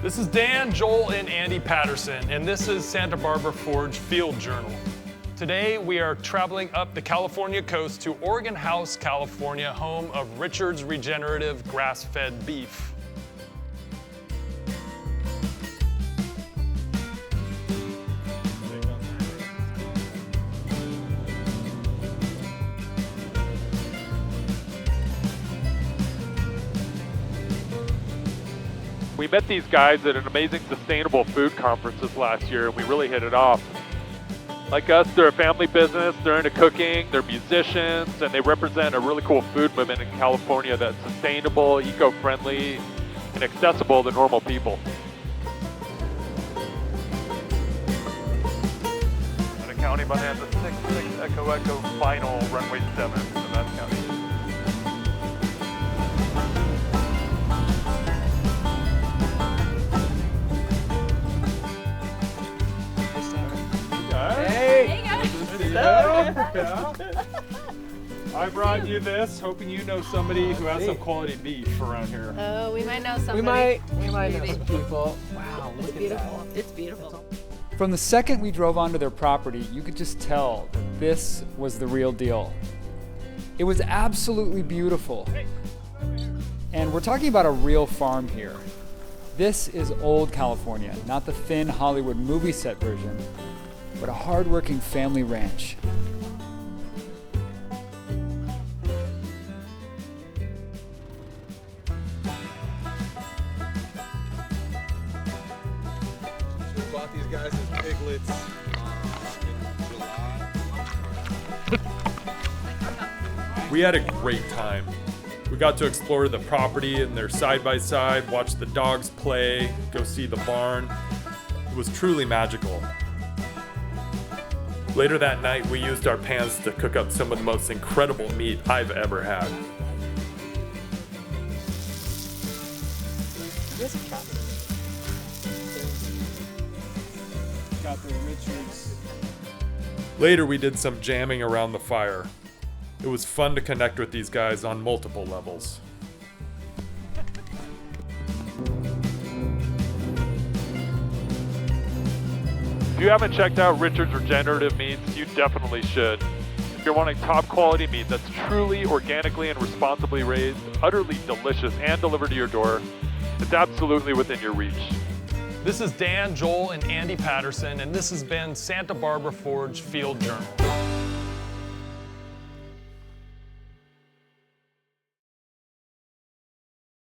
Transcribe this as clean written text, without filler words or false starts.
This is Dan, Joel, and Andy Patterson, and this is Santa Barbara Forge Field Journal. Today we are traveling up the California coast to Oregon House, California, home of Richards Regenerative grass-fed beef. We met these guys at an amazing sustainable food conference this last year, and we really hit it off. Like us, they're a family business, they're into cooking, they're musicians, and they represent a really cool food movement in California that's sustainable, eco-friendly, and accessible to normal people. And County Bonanza 6, Echo Echo, final runway 7, so that's County. I brought you this, hoping you know somebody who has some quality beef around here. Oh, we might know somebody. We might know some people. Wow, It's beautiful. It's beautiful. From the second we drove onto their property, you could just tell that this was the real deal. It was absolutely beautiful. And we're talking about a real farm here. This is old California, not the thin Hollywood movie set version, but a hardworking family ranch. We bought these guys as piglets in July. We had a great time. We got to explore the property and their side-by-side, watch the dogs play, go see the barn. It was truly magical. Later that night, we used our pans to cook up some of the most incredible meat I've ever had. Got the Richards. Later, we did some jamming around the fire. It was fun to connect with these guys on multiple levels. If you haven't checked out Richards Regenerative Meats, you definitely should. If you're wanting top quality meat that's truly organically and responsibly raised, utterly delicious, and delivered to your door, it's absolutely within your reach. This is Dan, Joel, and Andy Patterson, and this has been Santa Barbara Forge Field Journal.